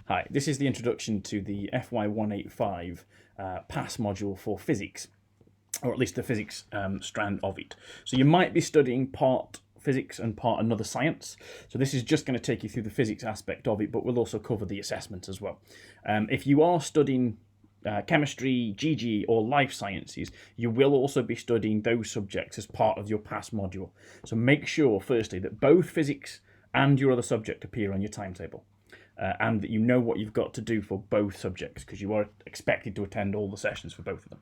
Hi, this is the introduction to the FY185 PASS module for physics, or at least the physics strand of it. So you might be studying part physics and part another science. So this is just going to take you through the physics aspect of it, but we'll also cover the assessment as well. If you are studying chemistry, GG, or life sciences, you will also be studying those subjects as part of your PASS module. So make sure, firstly, that both physics and your other subject appear on your timetable. And that you know what you've got to do for both subjects, because you are expected to attend all the sessions for both of them.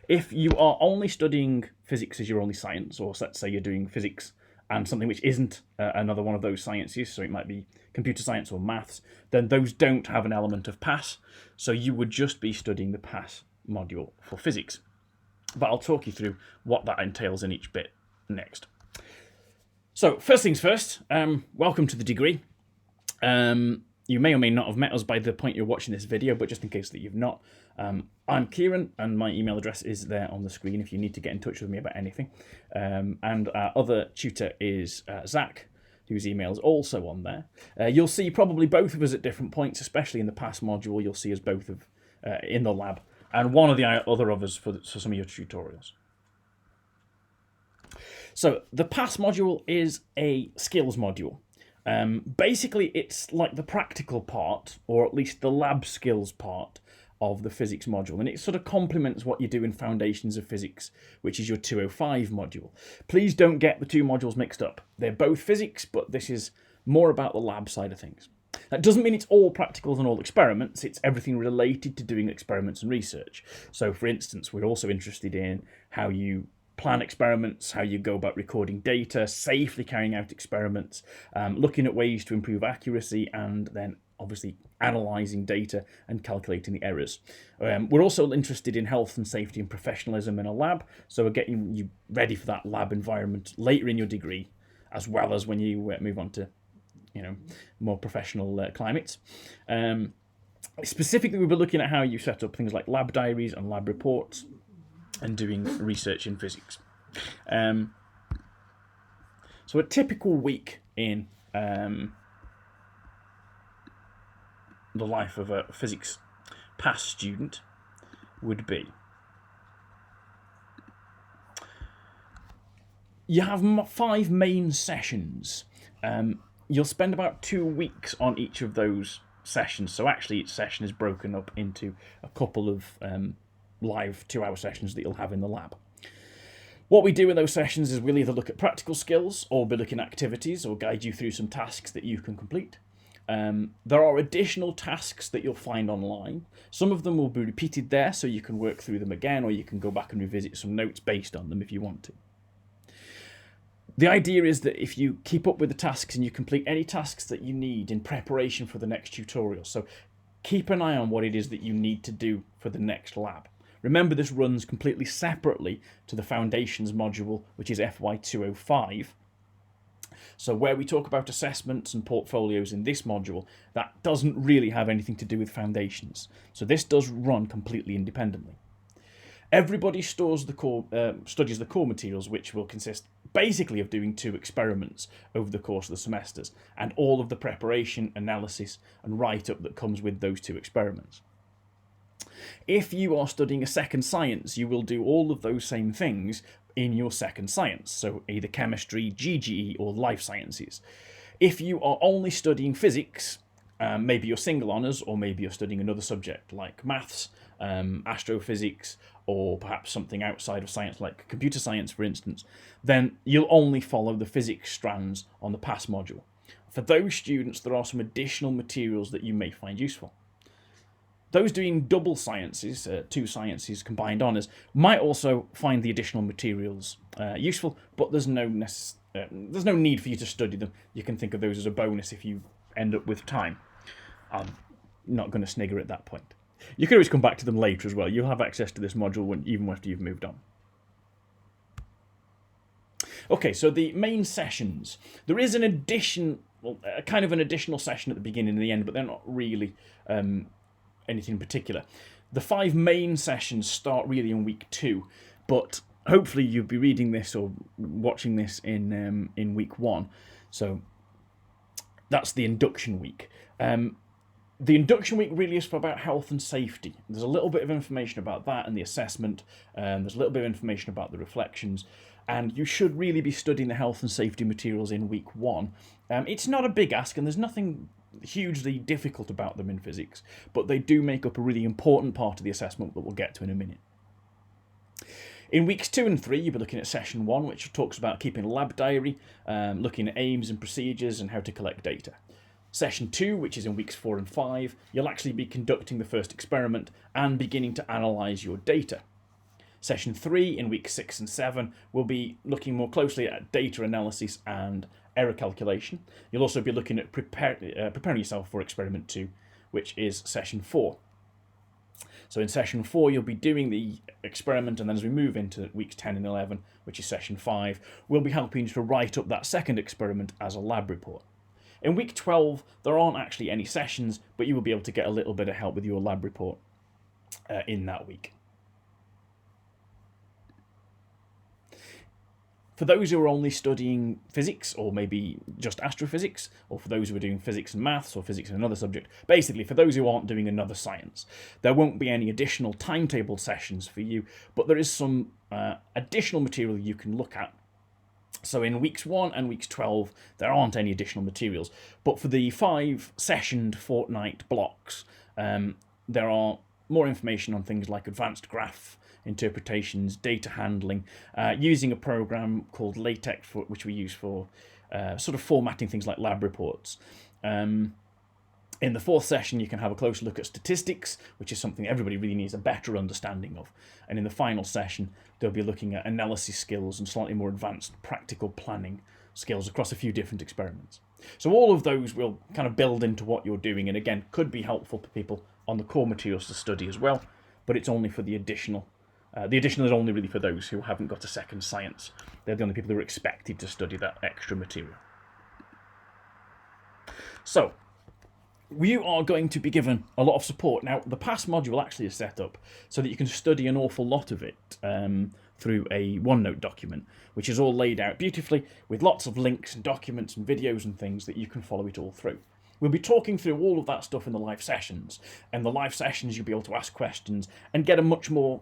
If you are only studying physics as your only science, or let's say you're doing physics and something which isn't another one of those sciences, so it might be computer science or maths, then those don't have an element of PASS, so you would just be studying the PASS module for physics. But I'll talk you through what that entails in each bit next. So first things first, welcome to the degree. You may or may not have met us by the point you're watching this video, but just in case that you've not, I'm Kieran, and my email address is there on the screen if you need to get in touch with me about anything. And our other tutor is Zach, whose email is also on there. You'll see probably both of us at different points, especially in the PASS module. You'll see us both in the lab, and one of the other of us for some of your tutorials. So the PASS module is a skills module. Basically, it's like the practical part, or at least the lab skills part of the physics module, and it sort of complements what you do in Foundations of Physics, which is your 205 module. Please don't get the two modules mixed up. They're both physics, but this is more about the lab side of things. That doesn't mean it's all practicals and all experiments. It's everything related to doing experiments and research. So, for instance, we're also interested in how you plan experiments, how you go about recording data, safely carrying out experiments, looking at ways to improve accuracy, and then obviously analysing data and calculating the errors. We're also interested in health and safety and professionalism in a lab, so we're getting you ready for that lab environment later in your degree, as well as when you move on to more professional climates. Specifically, we'll be looking at how you set up things like lab diaries and lab reports, and doing research in physics. So a typical week in the life of a physics PASS student would be: you have 5 main sessions. You'll spend about 2 weeks on each of those sessions. So actually each session is broken up into a couple of live 2-hour sessions that you'll have in the lab. What we do in those sessions is we'll either look at practical skills, or be looking at activities, or guide you through some tasks that you can complete. There are additional tasks that you'll find online. Some of them will be repeated there, so you can work through them again, or you can go back and revisit some notes based on them if you want to. The idea is that if you keep up with the tasks and you complete any tasks that you need in preparation for the next tutorial, so keep an eye on what it is that you need to do for the next lab. Remember, this runs completely separately to the Foundations module, which is FY205. So where we talk about assessments and portfolios in this module, that doesn't really have anything to do with Foundations. So this does run completely independently. Everybody studies the core materials, which will consist basically of doing 2 experiments over the course of the semesters, and all of the preparation, analysis, and write-up that comes with those 2 experiments. If you are studying a second science, you will do all of those same things in your second science, so either chemistry, GGE, or life sciences. If you are only studying physics, maybe you're single honours, or maybe you're studying another subject like maths, astrophysics, or perhaps something outside of science like computer science, for instance, then you'll only follow the physics strands on the PASS module. For those students, there are some additional materials that you may find useful. Those doing double sciences, 2 sciences combined honours, might also find the additional materials useful, but there's no need for you to study them. You can think of those as a bonus if you end up with time. I'm not going to snigger at that point. You can always come back to them later as well. You'll have access to this module even after you've moved on. Okay, so the main sessions. There is an addition, kind of an additional session at the beginning and the end, but they're not really anything in particular. The 5 main sessions start really in week 2, but hopefully you'll be reading this or watching this in week 1. So that's the induction week. The induction week really is for about health and safety. There's a little bit of information about that and the assessment. There's a little bit of information about the reflections. And you should really be studying the health and safety materials in week 1. It's not a big ask, and there's nothing hugely difficult about them in physics, but they do make up a really important part of the assessment that we'll get to in a minute. In weeks 2 and 3, you'll be looking at session 1, which talks about keeping a lab diary, looking at aims and procedures and how to collect data. Session 2, which is in weeks 4 and 5, you'll actually be conducting the first experiment and beginning to analyse your data. Session 3, in weeks 6 and 7, will be looking more closely at data analysis and error calculation. You'll also be looking at preparing yourself for experiment 2, which is session 4. So in session 4, you'll be doing the experiment, and then as we move into weeks 10 and 11, which is session 5, we'll be helping you to write up that second experiment as a lab report. In week 12, there aren't actually any sessions, but you will be able to get a little bit of help with your lab report in that week. For those who are only studying physics, or maybe just astrophysics, or for those who are doing physics and maths, or physics and another subject, basically for those who aren't doing another science, there won't be any additional timetable sessions for you, but there is some additional material you can look at. So in weeks 1 and weeks 12, there aren't any additional materials, but for the 5-sessioned fortnight blocks, there are more information on things like advanced graph interpretations, data handling, using a program called LaTeX, which we use for sort of formatting things like lab reports. In the 4th session, you can have a closer look at statistics, which is something everybody really needs a better understanding of. And in the final session, they'll be looking at analysis skills and slightly more advanced practical planning skills across a few different experiments. So all of those will kind of build into what you're doing, and again, could be helpful to people on the core materials to study as well, but it's only for the additional. The additional is only really for those who haven't got a second science. They're the only people who are expected to study that extra material. So, you are going to be given a lot of support. Now, the PASS module actually is set up so that you can study an awful lot of it through a OneNote document, which is all laid out beautifully with lots of links and documents and videos and things that you can follow it all through. We'll be talking through all of that stuff in the live sessions. And the live sessions, you'll be able to ask questions and get a much more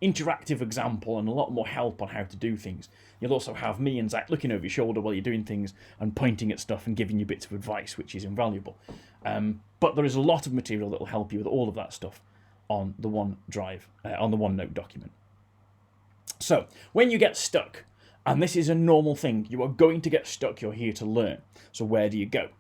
interactive example and a lot more help on how to do things. You'll also have me and Zach looking over your shoulder while you're doing things and pointing at stuff and giving you bits of advice, which is invaluable. But there is a lot of material that will help you with all of that stuff on the OneDrive, on the OneNote document. So, when you get stuck, and this is a normal thing, you are going to get stuck, you're here to learn. So where do you go?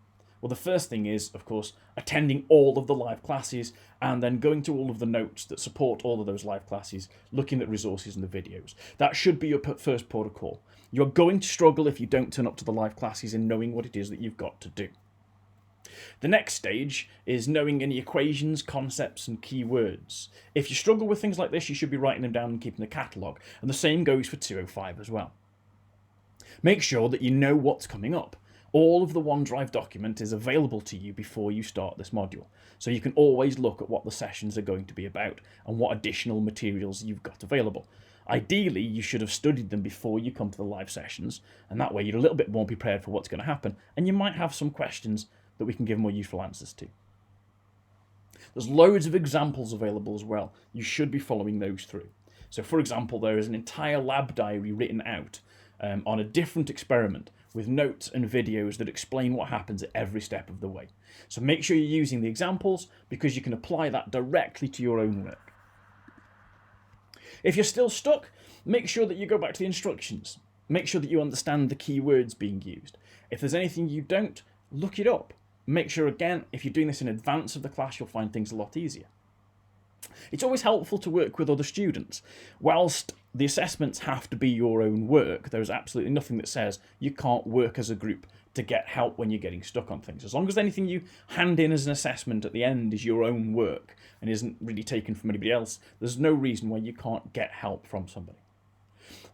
Well, the first thing is, of course, attending all of the live classes and then going to all of the notes that support all of those live classes, looking at resources and the videos. That should be your first port of call. You're going to struggle if you don't turn up to the live classes in knowing what it is that you've got to do. The next stage is knowing any equations, concepts, and keywords. If you struggle with things like this, you should be writing them down and keeping a catalogue, and the same goes for 205 as well. Make sure that you know what's coming up. All of the OneDrive document is available to you before you start this module, so you can always look at what the sessions are going to be about and what additional materials you've got available. Ideally, you should have studied them before you come to the live sessions, and that way you're a little bit more prepared for what's going to happen, and you might have some questions that we can give more useful answers to. There's loads of examples available as well. You should be following those through. So for example, there is an entire lab diary written out on a different experiment with notes and videos that explain what happens at every step of the way. So make sure you're using the examples because you can apply that directly to your own work. If you're still stuck, make sure that you go back to the instructions. Make sure that you understand the key words being used. If there's anything you don't, look it up. Make sure, again, if you're doing this in advance of the class, you'll find things a lot easier. It's always helpful to work with other students. Whilst the assessments have to be your own work, there's absolutely nothing that says you can't work as a group to get help when you're getting stuck on things. As long as anything you hand in as an assessment at the end is your own work and isn't really taken from anybody else, there's no reason why you can't get help from somebody.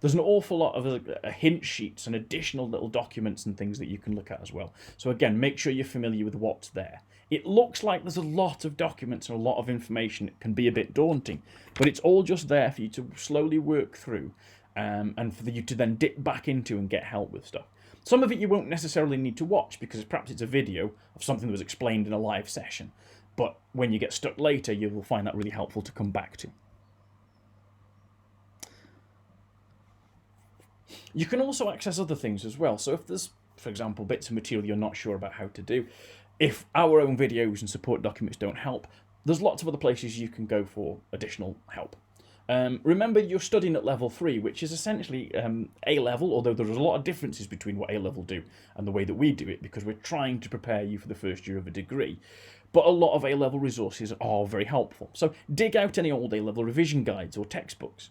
There's an awful lot of hint sheets and additional little documents and things that you can look at as well. So again, make sure you're familiar with what's there. It looks like there's a lot of documents and a lot of information. It can be a bit daunting, but it's all just there for you to slowly work through and for you to then dip back into and get help with stuff. Some of it you won't necessarily need to watch because perhaps it's a video of something that was explained in a live session. But when you get stuck later, you will find that really helpful to come back to. You can also access other things as well. So if there's, for example, bits of material you're not sure about how to do, if our own videos and support documents don't help, there's lots of other places you can go for additional help. Remember, you're studying at level 3, which is essentially A-level, although there's a lot of differences between what A-level do and the way that we do it, because we're trying to prepare you for the first year of a degree. But a lot of A-level resources are very helpful. So dig out any old A-level revision guides or textbooks.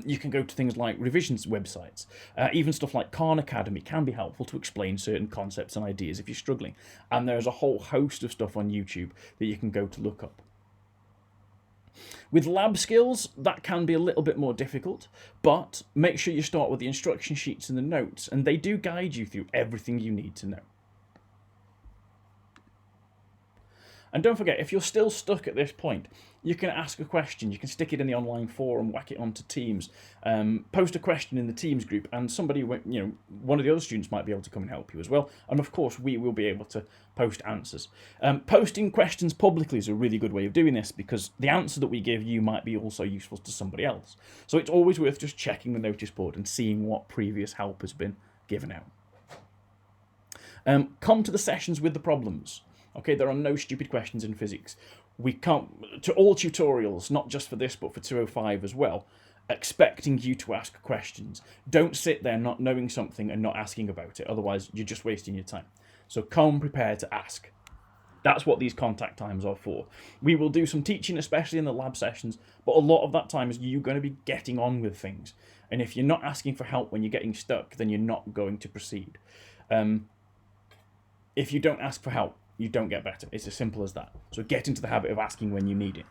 You can go to things like revisions websites. Even stuff like Khan Academy can be helpful to explain certain concepts and ideas if you're struggling. And there's a whole host of stuff on YouTube that you can go to look up. With lab skills, that can be a little bit more difficult, but make sure you start with the instruction sheets and the notes, and they do guide you through everything you need to know. And don't forget, if you're still stuck at this point, you can ask a question. You can stick it in the online forum, whack it onto Teams, post a question in the Teams group, and somebody, one of the other students might be able to come and help you as well. And of course, we will be able to post answers. Posting questions publicly is a really good way of doing this because the answer that we give you might be also useful to somebody else. So it's always worth just checking the notice board and seeing what previous help has been given out. Come to the sessions with the problems. Okay, there are no stupid questions in physics. We can't, to all tutorials, not just for this, but for 205 as well, expecting you to ask questions. Don't sit there not knowing something and not asking about it, otherwise you're just wasting your time. So come prepared to ask. That's what these contact times are for. We will do some teaching, especially in the lab sessions, but a lot of that time is you going to be getting on with things. And if you're not asking for help when you're getting stuck, then you're not going to proceed. If you don't ask for help, you don't get better. It's as simple as that. So get into the habit of asking when you need it.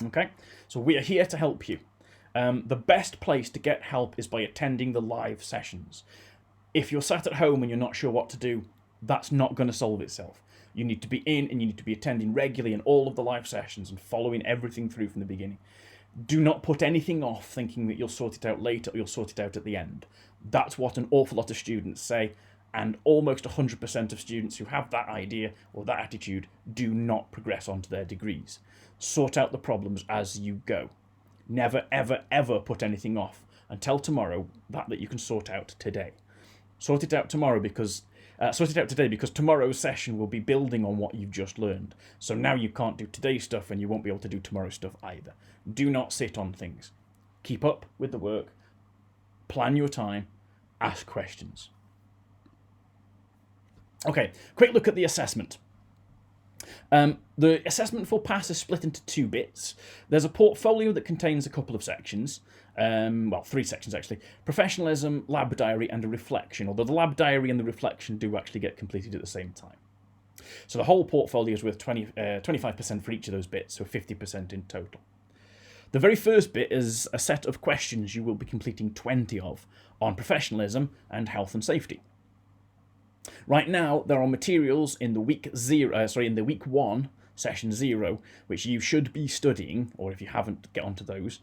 Okay, so we are here to help you. The best place to get help is by attending the live sessions. If you're sat at home and you're not sure what to do, that's not going to solve itself. You need to be in and you need to be attending regularly in all of the live sessions and following everything through from the beginning. Do not put anything off thinking that you'll sort it out later or you'll sort it out at the end. That's what an awful lot of students say. And almost 100% of students who have that idea or that attitude do not progress onto their degrees. Sort out the problems as you go. Never, ever, ever put anything off until tomorrow that you can sort out today. Sort it out tomorrow because sort it out today because tomorrow's session will be building on what you've just learned. So now you can't do today's stuff and you won't be able to do tomorrow's stuff either. Do not sit on things. Keep up with the work. Plan your time. Ask questions. Okay, quick look at the assessment. The assessment for pass is split into 2 bits. There's a portfolio that contains a couple of sections, well, 3 sections actually. Professionalism, lab diary, and a reflection, although the lab diary and the reflection do actually get completed at the same time. So the whole portfolio is worth 25% for each of those bits, so 50% in total. The very first bit is a set of questions you will be completing 20 of on professionalism and health and safety. Right now, there are materials in the week 1, session 0, which you should be studying, or if you haven't, get onto those.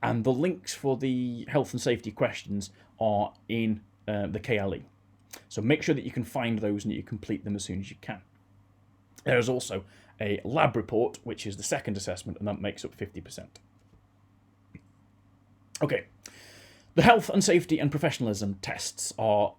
And the links for the health and safety questions are in the KLE. So make sure that you can find those and that you complete them as soon as you can. There is also a lab report, which is the second assessment, and that makes up 50%. Okay, the health and safety and professionalism tests are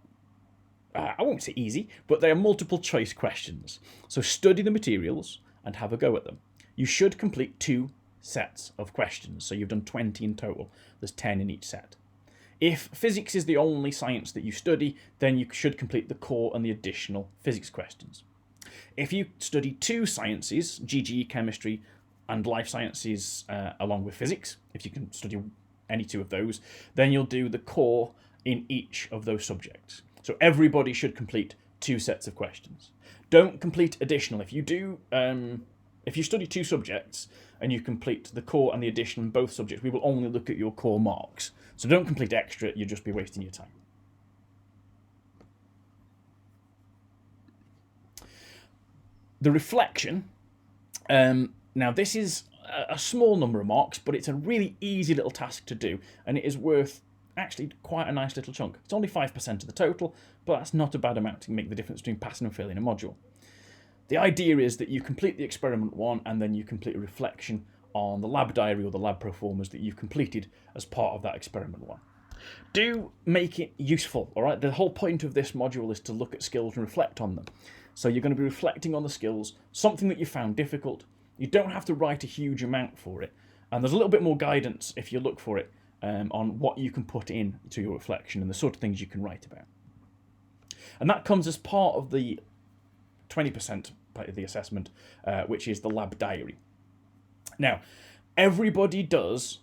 I won't say easy, but they are multiple choice questions. So study the materials and have a go at them. You should complete 2 sets of questions. So you've done 20 in total. There's 10 in each set. If physics is the only science that you study, then you should complete the core and the additional physics questions. If you study 2 sciences, GGE, chemistry, and life sciences, along with physics, if you can study any 2 of those, then you'll do the core in each of those subjects. So everybody should complete 2 sets of questions. Don't complete additional. If you do, if you study 2 subjects and you complete the core and the additional in both subjects, we will only look at your core marks. So don't complete extra, you'll just be wasting your time. The reflection, now this is a small number of marks, but it's a really easy little task to do, and it is worth actually quite a nice little chunk. It's only 5% of the total, but that's not a bad amount to make the difference between passing and failing a module. The idea is that you complete the experiment 1 and then you complete a reflection on the lab diary or the lab proformas that you've completed as part of that experiment 1. Do make it useful, all right? The whole point of this module is to look at skills and reflect on them. So you're going to be reflecting on the skills, something that you found difficult. You don't have to write a huge amount for it. And there's a little bit more guidance, if you look for it, on what you can put in to your reflection and the sort of things you can write about. And that comes as part of the 20% part of the assessment, which is the lab diary. Now, everybody does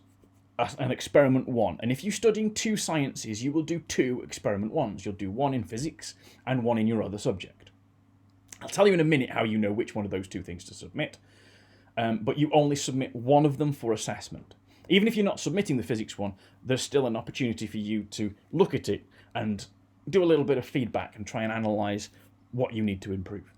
an experiment 1, and if you're studying 2 sciences, you will do 2 experiment 1s. You'll do 1 in physics and 1 in your other subject. I'll tell you in a minute how you know which one of those 2 things to submit, but you only submit 1 of them for assessment. Even if you're not submitting the physics one, there's still an opportunity for you to look at it and do a little bit of feedback and try and analyse what you need to improve.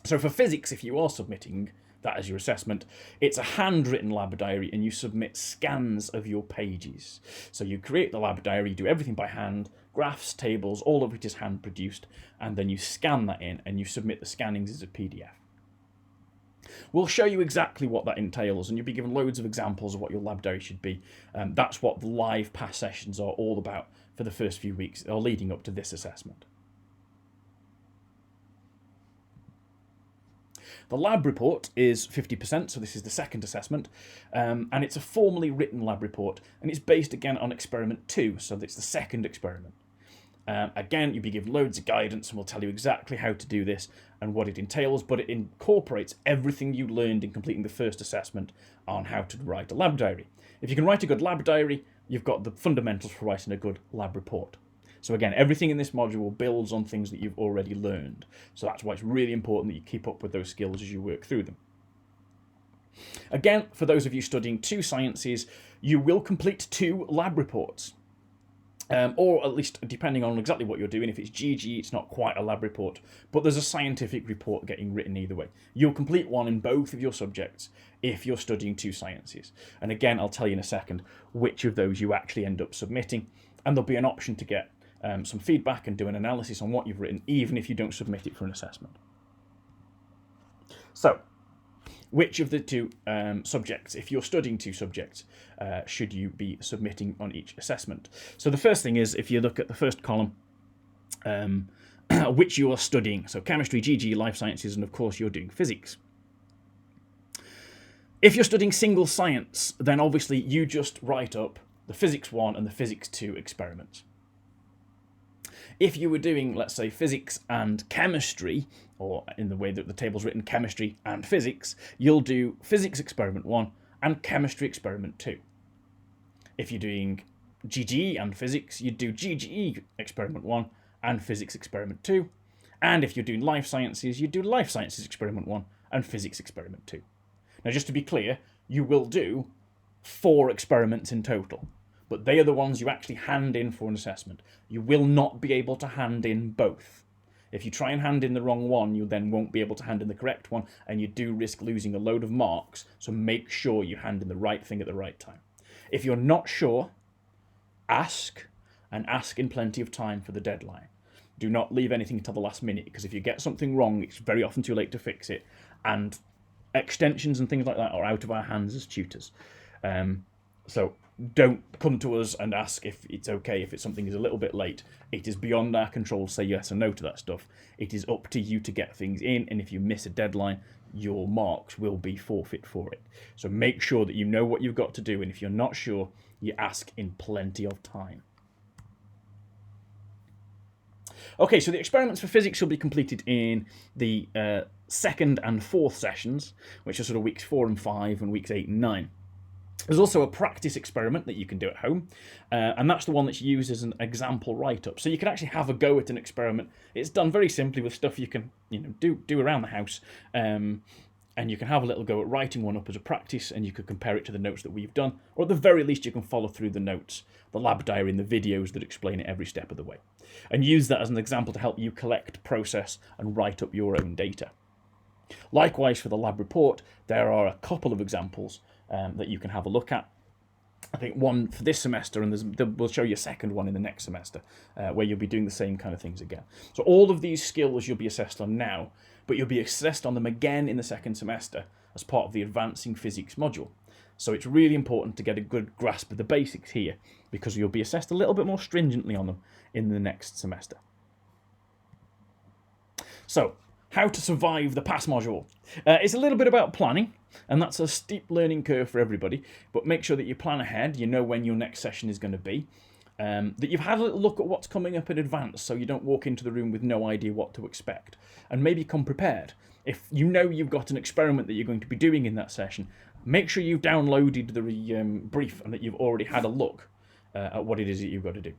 So for physics, if you are submitting that as your assessment, it's a handwritten lab diary and you submit scans of your pages. So you create the lab diary, you do everything by hand, graphs, tables, all of it is hand produced, and then you scan that in and you submit the scannings as a PDF. We'll show you exactly what that entails, and you'll be given loads of examples of what your lab diary should be. That's what the live past sessions are all about for the first few weeks or leading up to this assessment. The lab report is 50%, so this is the second assessment, and it's a formally written lab report, and it's based again on experiment 2, so it's the second experiment. Again, you'll be given loads of guidance, and we'll tell you exactly how to do this and what it entails, but it incorporates everything you learned in completing the first assessment on how to write a lab diary. If you can write a good lab diary, you've got the fundamentals for writing a good lab report. So again, everything in this module builds on things that you've already learned. So that's why it's really important that you keep up with those skills as you work through them. Again, for those of you studying 2 sciences, you will complete 2 lab reports. Or at least, depending on exactly what you're doing, if it's GG, it's not quite a lab report, but there's a scientific report getting written either way. You'll complete one in both of your subjects if you're studying 2 sciences. And again, I'll tell you in a second which of those you actually end up submitting, and there'll be an option to get some feedback and do an analysis on what you've written, even if you don't submit it for an assessment. So, which of the 2 subjects, if you're studying 2 subjects, should you be submitting on each assessment? So the first thing is, if you look at the first column, which you are studying. So chemistry, GG, life sciences, and of course you're doing physics. If you're studying single science, then obviously you just write up the physics 1 and the physics 2 experiments. If you were doing, let's say, physics and chemistry, or in the way that the table's written, chemistry and physics, you'll do physics experiment 1 and chemistry experiment 2. If you're doing GGE and physics, you'd do GGE experiment 1 and physics experiment 2. And if you're doing life sciences, you'd do life sciences experiment 1 and physics experiment 2. Now, just to be clear, you will do 4 experiments in total, but they are the ones you actually hand in for an assessment. You will not be able to hand in both. If you try and hand in the wrong one, you then won't be able to hand in the correct one, and you do risk losing a load of marks, so make sure you hand in the right thing at the right time. If you're not sure, ask, and ask in plenty of time for the deadline. Do not leave anything until the last minute, because if you get something wrong, it's very often too late to fix it, and extensions and things like that are out of our hands as tutors. So don't come to us and ask if it's okay if something is a little bit late. It is beyond our control to say yes or no to that stuff. It is up to you to get things in, and if you miss a deadline, your marks will be forfeit for it. So make sure that you know what you've got to do, and if you're not sure, you ask in plenty of time. Okay, so the experiments for physics will be completed in the 2nd and 4th sessions, which are sort of weeks 4 and 5 and weeks 8 and 9. There's also a practice experiment that you can do at home, and that's the one that's used as an example write-up. So you can actually have a go at an experiment. It's done very simply with stuff you can do around the house, and you can have a little go at writing one up as a practice, and you could compare it to the notes that we've done, or at the very least you can follow through the notes, the lab diary, and the videos that explain it every step of the way, and use that as an example to help you collect, process, and write up your own data. Likewise, for the lab report, there are a couple of examples that you can have a look at. I think one for this semester, and we'll show you a second one in the next semester, where you'll be doing the same kind of things again. So all of these skills you'll be assessed on now, but you'll be assessed on them again in the second semester as part of the Advancing Physics module. So it's really important to get a good grasp of the basics here, because you'll be assessed a little bit more stringently on them in the next semester. So, how to survive the PASS module. It's a little bit about planning, and that's a steep learning curve for everybody, but make sure that you plan ahead, you know when your next session is going to be, that you've had a little look at what's coming up in advance so you don't walk into the room with no idea what to expect, and maybe come prepared. If you know you've got an experiment that you're going to be doing in that session, make sure you've downloaded the brief and that you've already had a look at what it is that you've got to do.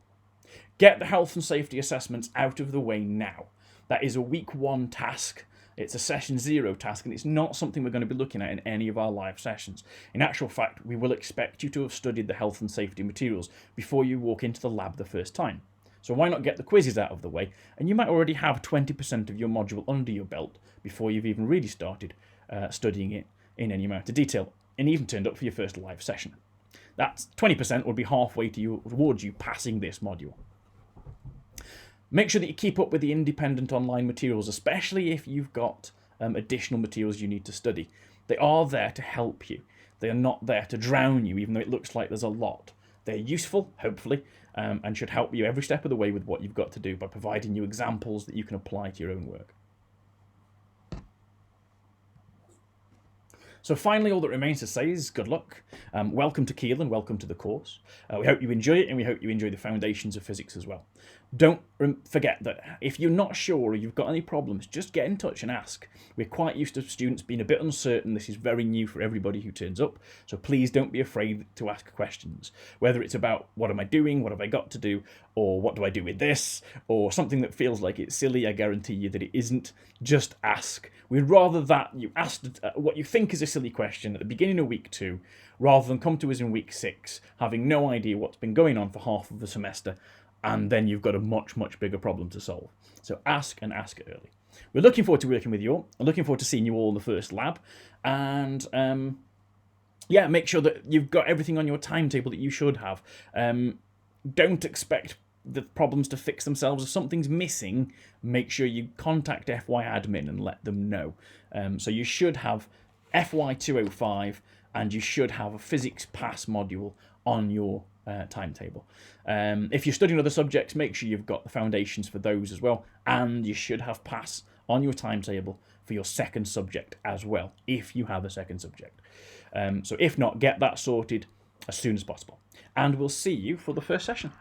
Get the health and safety assessments out of the way now. That is a week 1 task. It's a session 0 task, and it's not something we're going to be looking at in any of our live sessions. In actual fact, we will expect you to have studied the health and safety materials before you walk into the lab the first time. So why not get the quizzes out of the way? And you might already have 20% of your module under your belt before you've even really started studying it in any amount of detail, and even turned up for your first live session. That's 20% would be halfway towards you passing this module. Make sure that you keep up with the independent online materials, especially if you've got additional materials you need to study. They are there to help you. They are not there to drown you, even though it looks like there's a lot. They're useful, hopefully, and should help you every step of the way with what you've got to do by providing you examples that you can apply to your own work. So finally, all that remains to say is good luck. Welcome to Keele and welcome to the course. We hope you enjoy it, and we hope you enjoy the foundations of physics as well. Don't forget that if you're not sure or you've got any problems, just get in touch and ask. We're quite used to students being a bit uncertain. This is very new for everybody who turns up, so please don't be afraid to ask questions. Whether it's about what am I doing, what have I got to do, or what do I do with this, or something that feels like it's silly, I guarantee you that it isn't. Just ask. We'd rather that you ask what you think is a silly question at the beginning of week 2, rather than come to us in week 6, having no idea what's been going on for half of the semester, and then you've got a much, much bigger problem to solve. So ask, and ask early. We're looking forward to working with you all. I'm looking forward to seeing you all in the first lab. And yeah, make sure that you've got everything on your timetable that you should have. Don't expect the problems to fix themselves. If something's missing, make sure you contact FY admin and let them know. So you should have FY 205, and you should have a physics PASS module on your timetable. If you're studying other subjects, make sure you've got the foundations for those as well, and you should have PASS on your timetable for your second subject as well, if you have a second subject. So if not, get that sorted as soon as possible. And we'll see you for the first session.